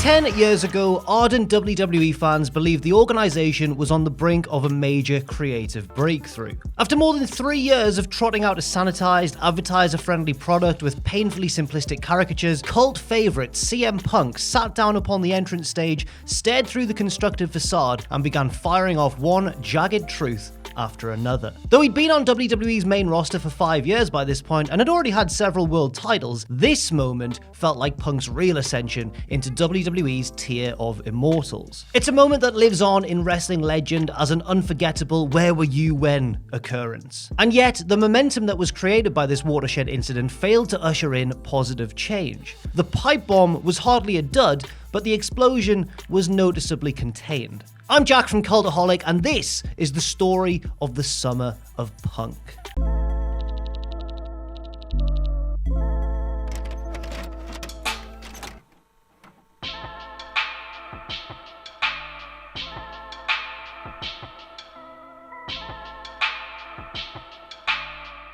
10 years ago, ardent WWE fans believed the organization was on the brink of a major creative breakthrough. After more than 3 years of trotting out a sanitized, advertiser-friendly product with painfully simplistic caricatures, cult favorite CM Punk sat down upon the entrance stage, stared through the constructed facade, and began firing off one jagged truth after another. Though he'd been on WWE's main roster for 5 years by this point and had already had several world titles, this moment felt like Punk's real ascension into WWE's tier of immortals. It's a moment that lives on in wrestling legend as an unforgettable "where were you when" occurrence. And yet, the momentum that was created by this watershed incident failed to usher in positive change. The pipe bomb was hardly a dud, but the explosion was noticeably contained. I'm Jack from Cultaholic, and this is the story of the summer of Punk.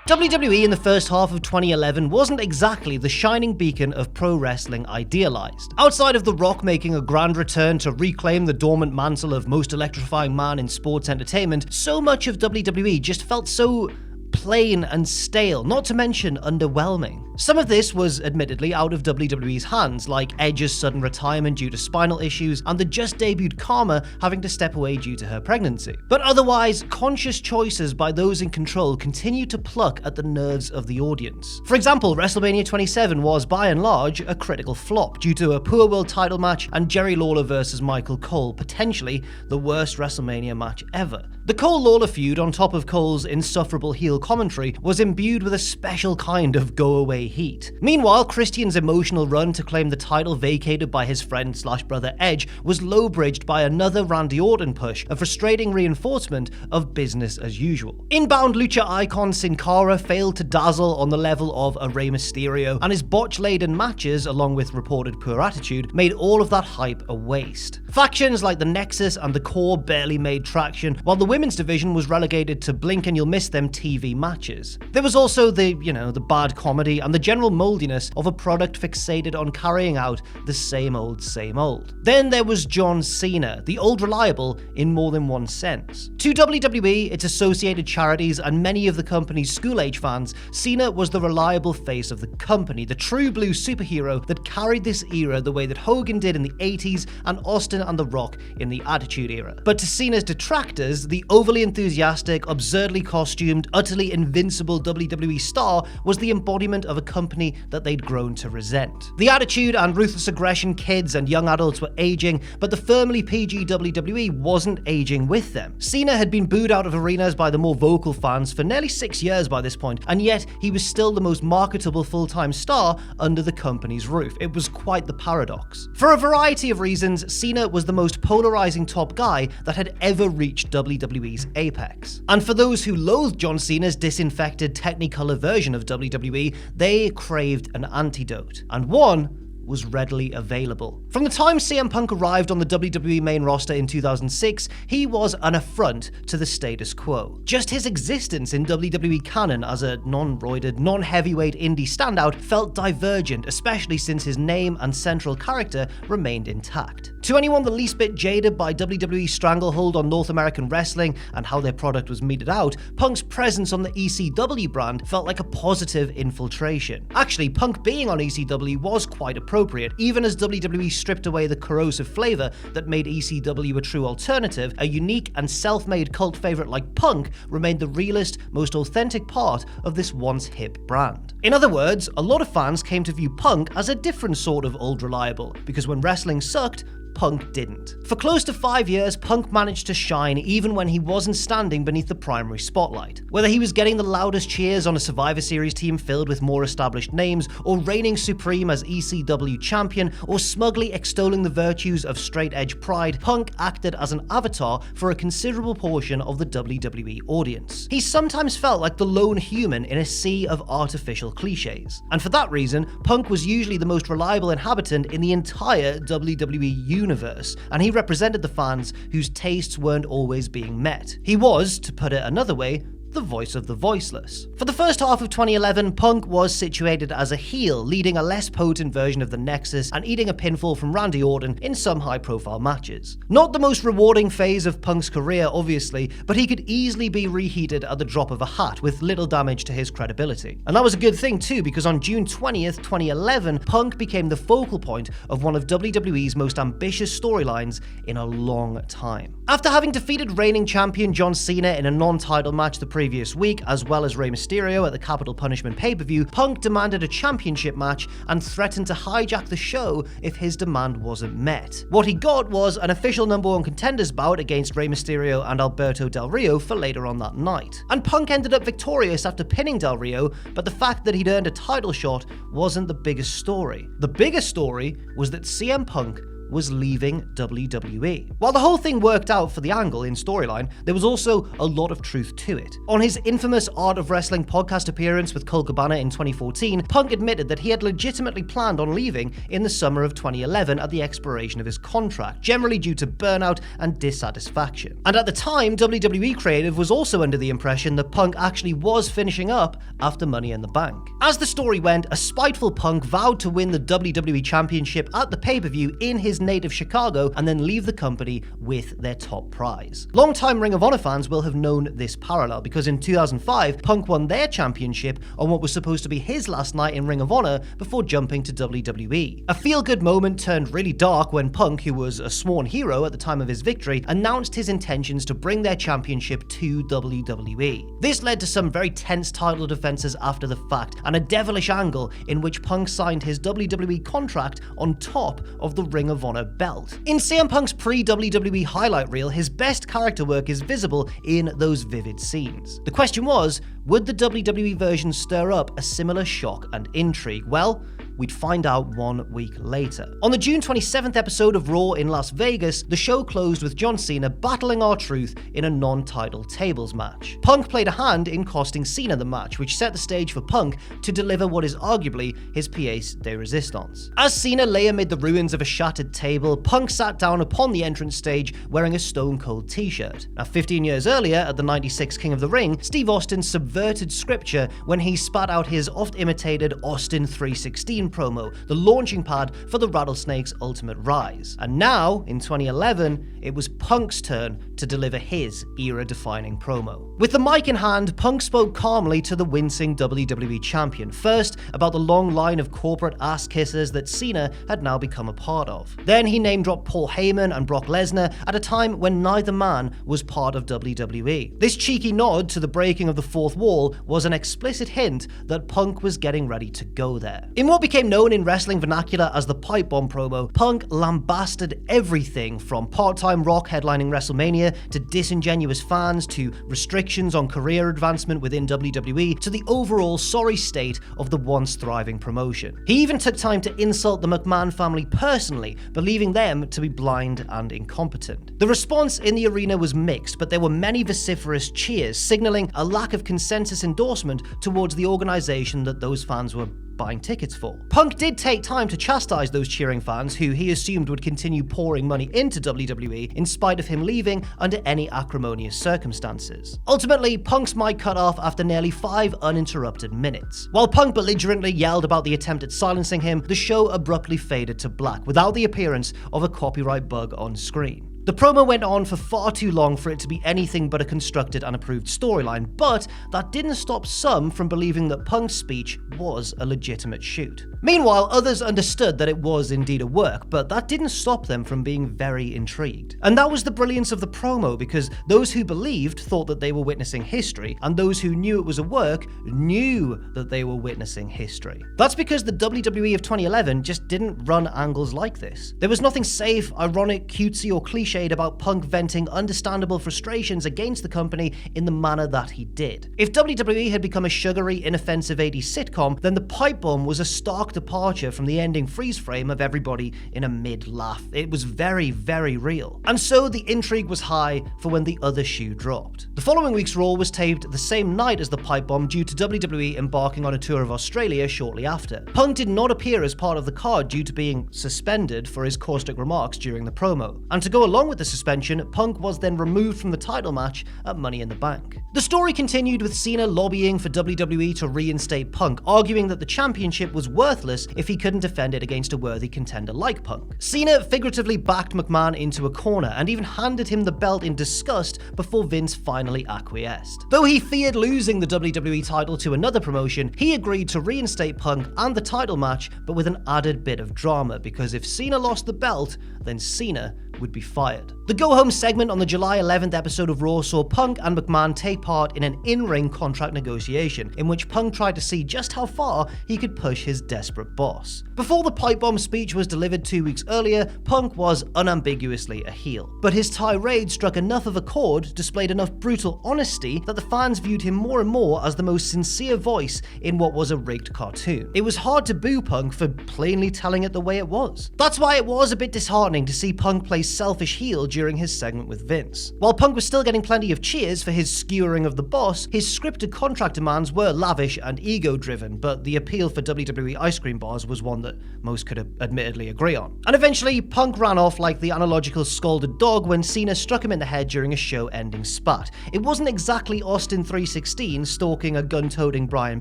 WWE in the first half of 2011 wasn't exactly the shining beacon of pro wrestling idealized. Outside of The Rock making a grand return to reclaim the dormant mantle of most electrifying man in sports entertainment, so much of WWE just felt so plain and stale, not to mention underwhelming. Some of this was admittedly out of WWE's hands, like Edge's sudden retirement due to spinal issues and the just debuted Karma having to step away due to her pregnancy. But otherwise, conscious choices by those in control continue to pluck at the nerves of the audience. For example, WrestleMania 27 was, by and large, a critical flop due to a poor world title match and Jerry Lawler versus Michael Cole, potentially the worst WrestleMania match ever. The Cole-Lawler feud, on top of Cole's insufferable heel commentary, was imbued with a special kind of go-away heat. Meanwhile, Christian's emotional run to claim the title vacated by his friend/brother Edge was low-bridged by another Randy Orton push, a frustrating reinforcement of business as usual. Inbound lucha icon Sin Cara failed to dazzle on the level of a Rey Mysterio, and his botch-laden matches, along with reported poor attitude, made all of that hype a waste. Factions like the Nexus and the Core barely made traction, while the women's division was relegated to blink and you'll miss them TV matches. There was also the bad comedy and the general moldiness of a product fixated on carrying out the same old, same old. Then there was John Cena, the old reliable in more than one sense. To WWE, its associated charities, and many of the company's school-age fans, Cena was the reliable face of the company, the true blue superhero that carried this era the way that Hogan did in the 80s and Austin and The Rock in the Attitude Era. But to Cena's detractors, the overly enthusiastic, absurdly costumed, utterly invincible WWE star was the embodiment of a company that they'd grown to resent. The attitude and ruthless aggression kids and young adults were aging, but the firmly PG WWE wasn't aging with them. Cena had been booed out of arenas by the more vocal fans for nearly 6 years by this point, and yet he was still the most marketable full-time star under the company's roof. It was quite the paradox. For a variety of reasons, Cena was the most polarizing top guy that had ever reached WWE's apex. And for those who loathed John Cena's disinfected Technicolor version of WWE, they craved an antidote, and one was readily available. From the time CM Punk arrived on the WWE main roster in 2006, he was an affront to the status quo. Just his existence in WWE canon as a non-roided, non-heavyweight indie standout felt divergent, especially since his name and central character remained intact. To anyone the least bit jaded by WWE's stranglehold on North American wrestling and how their product was meted out, Punk's presence on the ECW brand felt like a positive infiltration. Actually, Punk being on ECW was quite appropriate, even as WWE stripped away the corrosive flavor that made ECW a true alternative. A unique and self-made cult favorite like Punk remained the realest, most authentic part of this once hip brand. In other words, a lot of fans came to view Punk as a different sort of old reliable, because when wrestling sucked, Punk didn't. For close to 5 years, Punk managed to shine even when he wasn't standing beneath the primary spotlight. Whether he was getting the loudest cheers on a Survivor Series team filled with more established names, or reigning supreme as ECW champion, or smugly extolling the virtues of straight edge pride, Punk acted as an avatar for a considerable portion of the WWE audience. He sometimes felt like the lone human in a sea of artificial cliches. And for that reason, Punk was usually the most reliable inhabitant in the entire WWE universe, and he represented the fans whose tastes weren't always being met. He was, to put it another way, the voice of the voiceless. For the first half of 2011, Punk was situated as a heel, leading a less potent version of the Nexus and eating a pinfall from Randy Orton in some high-profile matches. Not the most rewarding phase of Punk's career, obviously, but he could easily be reheated at the drop of a hat with little damage to his credibility. And that was a good thing too, because on June 20th, 2011, Punk became the focal point of one of WWE's most ambitious storylines in a long time. After having defeated reigning champion John Cena in a non-title match the previous week, as well as Rey Mysterio at the Capital Punishment pay-per-view, Punk demanded a championship match and threatened to hijack the show if his demand wasn't met. What he got was an official #1 contenders bout against Rey Mysterio and Alberto Del Rio for later on that night. And Punk ended up victorious after pinning Del Rio, but the fact that he'd earned a title shot wasn't the biggest story. The biggest story was that CM Punk was leaving WWE. While the whole thing worked out for the angle in storyline, there was also a lot of truth to it. On his infamous Art of Wrestling podcast appearance with Colt Cabana in 2014, Punk admitted that he had legitimately planned on leaving in the summer of 2011 at the expiration of his contract, generally due to burnout and dissatisfaction. And at the time, WWE Creative was also under the impression that Punk actually was finishing up after Money in the Bank. As the story went, a spiteful Punk vowed to win the WWE Championship at the pay-per-view in his native Chicago and then leave the company with their top prize. Longtime Ring of Honor fans will have known this parallel because in 2005, Punk won their championship on what was supposed to be his last night in Ring of Honor before jumping to WWE. A feel-good moment turned really dark when Punk, who was a sworn hero at the time of his victory, announced his intentions to bring their championship to WWE. This led to some very tense title defenses after the fact and a devilish angle in which Punk signed his WWE contract on top of the Ring of Honor belt. In CM Punk's pre-WWE highlight reel, his best character work is visible in those vivid scenes. The question was, would the WWE version stir up a similar shock and intrigue? Well, we'd find out 1 week later. On the June 27th episode of Raw in Las Vegas, the show closed with John Cena battling R-Truth in a non-title tables match. Punk played a hand in costing Cena the match, which set the stage for Punk to deliver what is arguably his pièce de résistance. As Cena lay amid the ruins of a shattered table, Punk sat down upon the entrance stage wearing a Stone Cold t-shirt. Now, 15 years earlier, at the '96 King of the Ring, Steve Austin subverted scripture when he spat out his oft-imitated Austin 316 promo, the launching pad for the Rattlesnake's ultimate rise. And now, in 2011, it was Punk's turn to deliver his era-defining promo. With the mic in hand, Punk spoke calmly to the wincing WWE champion, first about the long line of corporate ass kissers that Cena had now become a part of. Then he name-dropped Paul Heyman and Brock Lesnar at a time when neither man was part of WWE. This cheeky nod to the breaking of the fourth wall was an explicit hint that Punk was getting ready to go there. In what became known in wrestling vernacular as the pipe bomb promo, Punk lambasted everything from part-time Rock headlining WrestleMania to disingenuous fans to restrictions on career advancement within WWE to the overall sorry state of the once thriving promotion. He even took time to insult the McMahon family personally, believing them to be blind and incompetent. The response in the arena was mixed, but there were many vociferous cheers, signaling a lack of consensus endorsement towards the organization that those fans were buying tickets for. Punk did take time to chastise those cheering fans who he assumed would continue pouring money into WWE in spite of him leaving under any acrimonious circumstances. Ultimately, Punk's mic cut off after nearly 5 uninterrupted minutes. While Punk belligerently yelled about the attempt at silencing him, the show abruptly faded to black without the appearance of a copyright bug on screen. The promo went on for far too long for it to be anything but a constructed and approved storyline, but that didn't stop some from believing that Punk's speech was a legitimate shoot. Meanwhile, others understood that it was indeed a work, but that didn't stop them from being very intrigued. And that was the brilliance of the promo, because those who believed thought that they were witnessing history, and those who knew it was a work knew that they were witnessing history. That's because the WWE of 2011 just didn't run angles like this. There was nothing safe, ironic, cutesy, or cliched about Punk venting understandable frustrations against the company in the manner that he did. If WWE had become a sugary, inoffensive 80s sitcom, then the pipe bomb was a stark departure from the ending freeze frame of everybody in a mid-laugh. It was very, very real. And so the intrigue was high for when the other shoe dropped. The following week's Raw was taped the same night as the pipe bomb due to WWE embarking on a tour of Australia shortly after. Punk did not appear as part of the card due to being suspended for his caustic remarks during the promo. And to go along Along with the suspension, Punk was then removed from the title match at Money in the Bank. The story continued with Cena lobbying for WWE to reinstate Punk, arguing that the championship was worthless if he couldn't defend it against a worthy contender like Punk. Cena figuratively backed McMahon into a corner and even handed him the belt in disgust before Vince finally acquiesced. Though he feared losing the WWE title to another promotion, he agreed to reinstate Punk and the title match, but with an added bit of drama, because if Cena lost the belt, then Cena would be fired. The go-home segment on the July 11th episode of Raw saw Punk and McMahon take part in an in-ring contract negotiation, in which Punk tried to see just how far he could push his desperate boss. Before the pipe bomb speech was delivered 2 weeks earlier, Punk was unambiguously a heel. But his tirade struck enough of a chord, displayed enough brutal honesty, that the fans viewed him more and more as the most sincere voice in what was a rigged cartoon. It was hard to boo Punk for plainly telling it the way it was. That's why it was a bit disheartening to see Punk play selfish heel during his segment with Vince. While Punk was still getting plenty of cheers for his skewering of the boss, his scripted contract demands were lavish and ego-driven, but the appeal for WWE ice cream bars was one that most could admittedly agree on. And eventually, Punk ran off like the analogical scalded dog when Cena struck him in the head during a show-ending spat. It wasn't exactly Austin 316 stalking a gun-toting Brian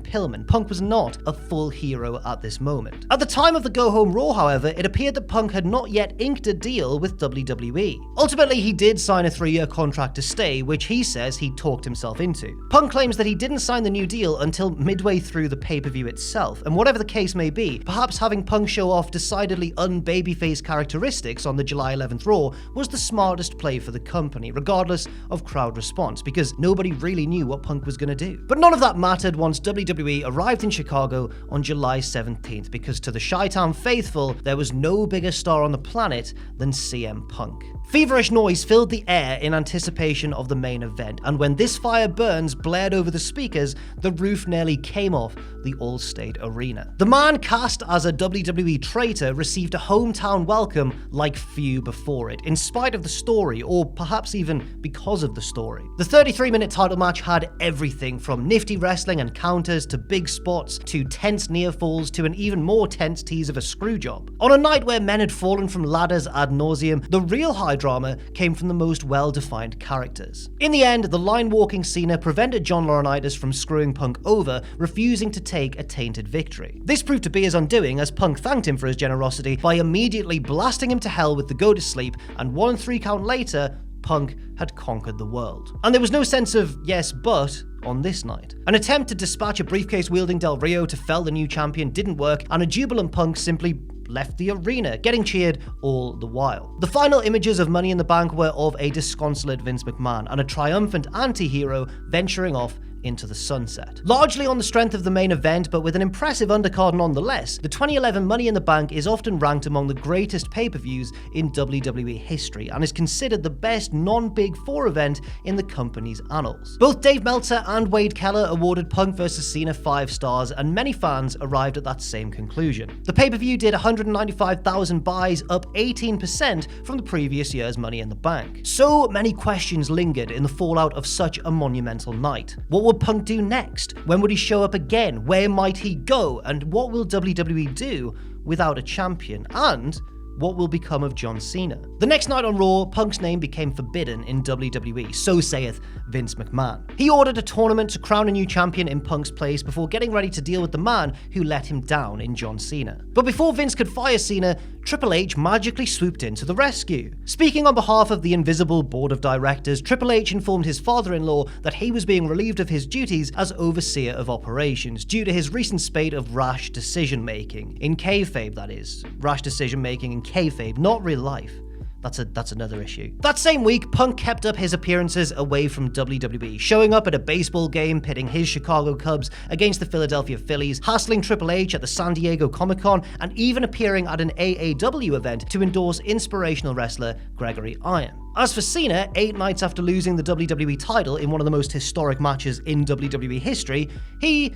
Pillman. Punk was not a full hero at this moment. At the time of the go-home Raw, however, it appeared that Punk had not yet inked a deal with WWE. Ultimately, he did sign a 3-year contract to stay, which he says he talked himself into. Punk claims that he didn't sign the new deal until midway through the pay-per-view itself, and whatever the case may be, perhaps having Punk show off decidedly un-babyface characteristics on the July 11th Raw was the smartest play for the company, regardless of crowd response, because nobody really knew what Punk was going to do. But none of that mattered once WWE arrived in Chicago on July 17th, because to the Chi-Town faithful, there was no bigger star on the planet than CM Punk. Feverish noise filled the air in anticipation of the main event, and when "This Fire Burns" blared over the speakers, the roof nearly came off the Allstate Arena. The man cast as a WWE traitor received a hometown welcome like few before it, in spite of the story, or perhaps even because of the story. The 33-minute title match had everything from nifty wrestling and counters to big spots to tense near falls to an even more tense tease of a screw job. On a night where men had fallen from ladders ad nauseum, the real high drama came from the most well-defined characters. In the end, the line-walking Cena prevented John Laurinaitis from screwing Punk over, refusing to take a tainted victory. This proved to be his undoing, as Punk thanked him for his generosity by immediately blasting him to hell with the go to sleep, and 1 3 count later, Punk had conquered the world. And there was no sense of yes but on this night. An attempt to dispatch a briefcase-wielding Del Rio to fell the new champion didn't work, and a jubilant Punk simply left the arena, getting cheered all the while. The final images of Money in the Bank were of a disconsolate Vince McMahon and a triumphant anti-hero venturing off into the sunset. Largely on the strength of the main event, but with an impressive undercard nonetheless, the 2011 Money in the Bank is often ranked among the greatest pay-per-views in WWE history and is considered the best non-Big Four event in the company's annals. Both Dave Meltzer and Wade Keller awarded Punk vs. Cena 5 stars, and many fans arrived at that same conclusion. The pay-per-view did 195,000 buys, up 18% from the previous year's Money in the Bank. So many questions lingered in the fallout of such a monumental night. What would Punk do next? When would he show up again? Where might he go? And what will WWE do without a champion? And what will become of John Cena? The next night on Raw, Punk's name became forbidden in WWE, so saith Vince McMahon. He ordered a tournament to crown a new champion in Punk's place before getting ready to deal with the man who let him down in John Cena. But before Vince could fire Cena, Triple H magically swooped in to the rescue. Speaking on behalf of the invisible board of directors, Triple H informed his father-in-law that he was being relieved of his duties as overseer of operations due to his recent spate of rash decision-making. In kayfabe, that is. Rash decision-making in kayfabe, not real life. That's another issue. That same week, Punk kept up his appearances away from WWE, showing up at a baseball game, pitting his Chicago Cubs against the Philadelphia Phillies, hassling Triple H at the San Diego Comic-Con, and even appearing at an AAW event to endorse inspirational wrestler Gregory Iron. As for Cena, 8 nights after losing the WWE title in one of the most historic matches in WWE history, he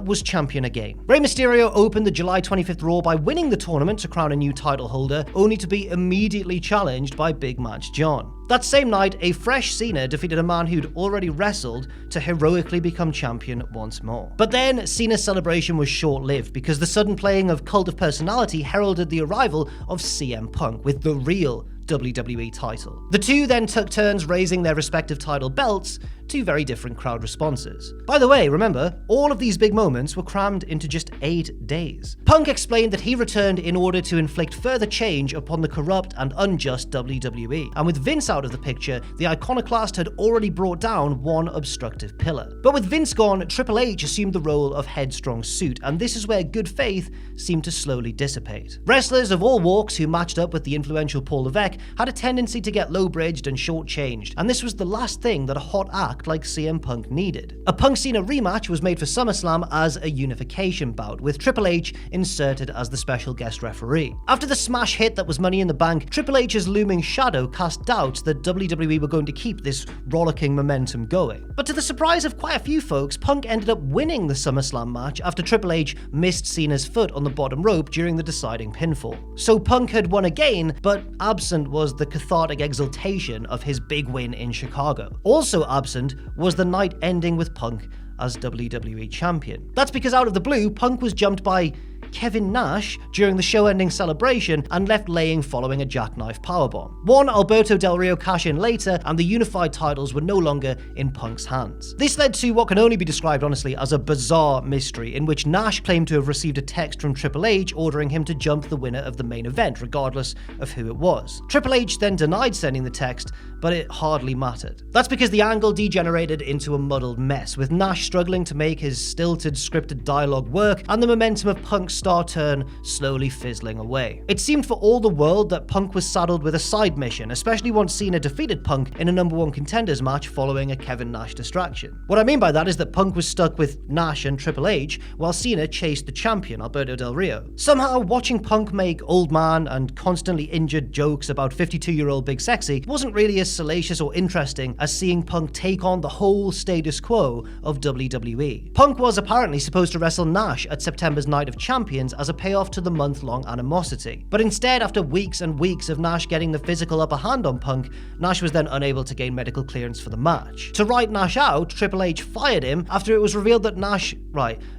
was champion again. Rey Mysterio opened the July 25th Raw by winning the tournament to crown a new title holder, only to be immediately challenged by Big Match John. That same night, a fresh Cena defeated a man who'd already wrestled to heroically become champion once more. But then, Cena's celebration was short-lived because the sudden playing of Cult of Personality heralded the arrival of CM Punk with the real WWE title. The two then took turns raising their respective title belts to very different crowd responses. By the way, remember, all of these big moments were crammed into just 8 days. Punk explained that he returned in order to inflict further change upon the corrupt and unjust WWE, and with Vince out of the picture, the iconoclast had already brought down one obstructive pillar. But with Vince gone, Triple H assumed the role of headstrong suit, and this is where good faith seemed to slowly dissipate. Wrestlers of all walks who matched up with the influential Paul Levesque had a tendency to get low-bridged and short-changed, and this was the last thing that a hot act like CM Punk needed. A Punk Cena rematch was made for SummerSlam as a unification bout, with Triple H inserted as the special guest referee. After the smash hit that was Money in the Bank, Triple H's looming shadow cast doubts that WWE were going to keep this rollicking momentum going. But to the surprise of quite a few folks, Punk ended up winning the SummerSlam match after Triple H missed Cena's foot on the bottom rope during the deciding pinfall. So Punk had won again, but absent was the cathartic exultation of his big win in Chicago. Also absent was the night ending with Punk as WWE Champion. That's because out of the blue, Punk was jumped by Kevin Nash during the show-ending celebration and left laying following a jackknife powerbomb. One Alberto Del Rio cash-in later, and the unified titles were no longer in Punk's hands. This led to what can only be described honestly as a bizarre mystery, in which Nash claimed to have received a text from Triple H ordering him to jump the winner of the main event, regardless of who it was. Triple H then denied sending the text, but it hardly mattered. That's because the angle degenerated into a muddled mess, with Nash struggling to make his stilted, scripted dialogue work, and the momentum of Punk's star turn slowly fizzling away. It seemed for all the world that Punk was saddled with a side mission, especially once Cena defeated Punk in a #1 contenders match following a Kevin Nash distraction. What I mean by that is that Punk was stuck with Nash and Triple H, while Cena chased the champion, Alberto Del Rio. Somehow, watching Punk make old man and constantly injured jokes about 52-year-old Big Sexy wasn't really as salacious or interesting as seeing Punk take on the whole status quo of WWE. Punk was apparently supposed to wrestle Nash at September's Night of Champions as a payoff to the month-long animosity. But instead, after weeks and weeks of Nash getting the physical upper hand on Punk, Nash was then unable to gain medical clearance for the match. To write Nash out, Triple H fired him after it was revealed that Nash,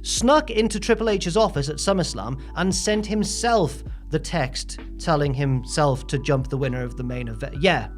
snuck into Triple H's office at SummerSlam and sent himself the text telling himself to jump the winner of the main event. Yeah.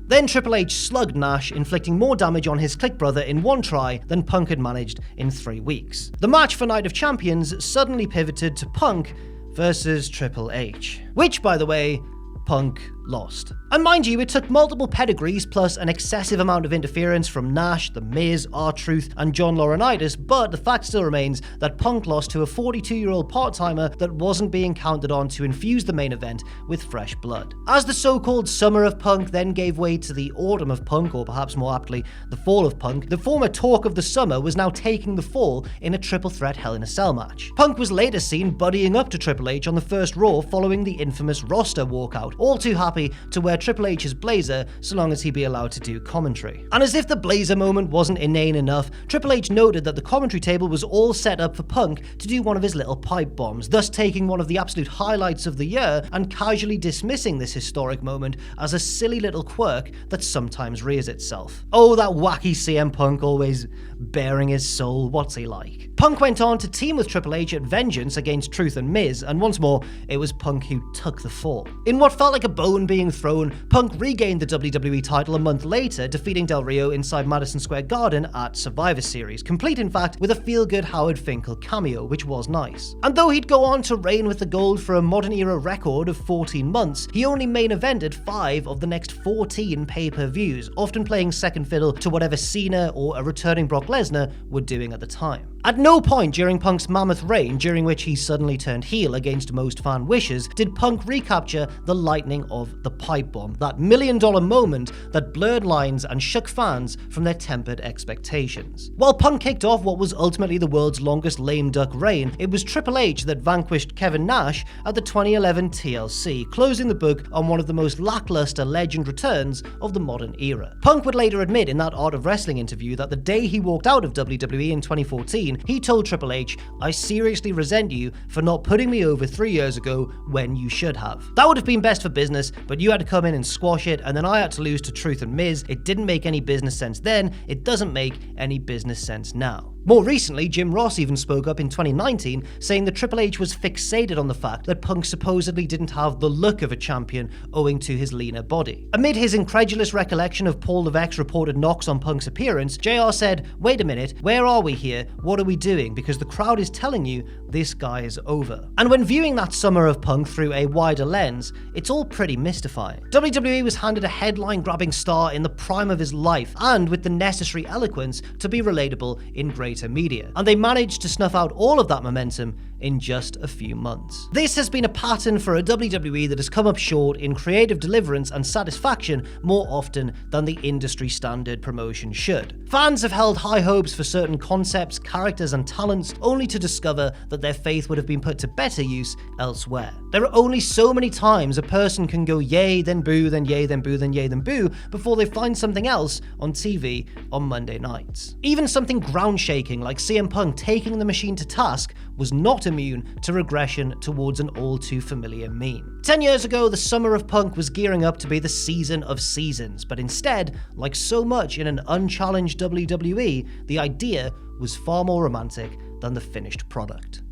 Then Triple H slugged Nash, inflicting more damage on his clique brother in one try than Punk had managed in 3 weeks. The match for Night of Champions suddenly pivoted to Punk versus Triple H, which, by the way, Punk lost. And mind you, it took multiple pedigrees plus an excessive amount of interference from Nash, The Miz, R-Truth, and John Laurinaitis, but the fact still remains that Punk lost to a 42-year-old part-timer that wasn't being counted on to infuse the main event with fresh blood. As the so-called Summer of Punk then gave way to the Autumn of Punk, or perhaps more aptly, the Fall of Punk, the former talk of the summer was now taking the fall in a triple threat Hell in a Cell match. Punk was later seen buddying up to Triple H on the first Raw following the infamous roster walkout, all too happy to wear Triple H's blazer so long as he be allowed to do commentary. And as if the blazer moment wasn't inane enough, Triple H noted that the commentary table was all set up for Punk to do one of his little pipe bombs, thus taking one of the absolute highlights of the year and casually dismissing this historic moment as a silly little quirk that sometimes rears itself. Oh, that wacky CM Punk, always bearing his soul, what's he like? Punk went on to team with Triple H at Vengeance against Truth and Miz, and once more, it was Punk who took the fall. In what felt like a bone being thrown, Punk regained the WWE title a month later, defeating Del Rio inside Madison Square Garden at Survivor Series, complete in fact with a feel-good Howard Finkel cameo, which was nice. And though he'd go on to reign with the gold for a modern-era record of 14 months, he only main evented 5 of the next 14 pay-per-views, often playing second fiddle to whatever Cena or a returning Brock Lesnar were doing at the time. At no point during Punk's mammoth reign, during which he suddenly turned heel against most fan wishes, did Punk recapture the lightning of the pipe bomb, that million-dollar moment that blurred lines and shook fans from their tempered expectations. While Punk kicked off what was ultimately the world's longest lame duck reign, it was Triple H that vanquished Kevin Nash at the 2011 TLC, closing the book on one of the most lackluster legend returns of the modern era. Punk would later admit in that Art of Wrestling interview that the day he walked out of WWE in 2014, he told Triple H, "I seriously resent you for not putting me over 3 years ago when you should have. That would have been best for business, but you had to come in and squash it, and then I had to lose to Truth and Miz. It didn't make any business sense then, it doesn't make any business sense now." More recently, Jim Ross even spoke up in 2019, saying that Triple H was fixated on the fact that Punk supposedly didn't have the look of a champion owing to his leaner body. Amid his incredulous recollection of Paul Levesque's reported knocks on Punk's appearance, JR said, "Wait a minute, where are we here? What are we doing? Because the crowd is telling you this guy is over." And when viewing that summer of Punk through a wider lens, it's all pretty mystifying. WWE was handed a headline-grabbing star in the prime of his life and with the necessary eloquence to be relatable in greater media. And they managed to snuff out all of that momentum in just a few months. This has been a pattern for a WWE that has come up short in creative deliverance and satisfaction more often than the industry standard promotion should. Fans have held high hopes for certain concepts, characters and talents only to discover that their faith would have been put to better use elsewhere. There are only so many times a person can go yay, then boo, then yay, then boo, then yay, then boo before they find something else on TV on Monday nights. Even something ground-shaking like CM Punk taking the Machine to task was not immune to regression towards an all-too-familiar meme. 10 years ago, the summer of Punk was gearing up to be the season of seasons, but instead, like so much in an unchallenged WWE, the idea was far more romantic than the finished product.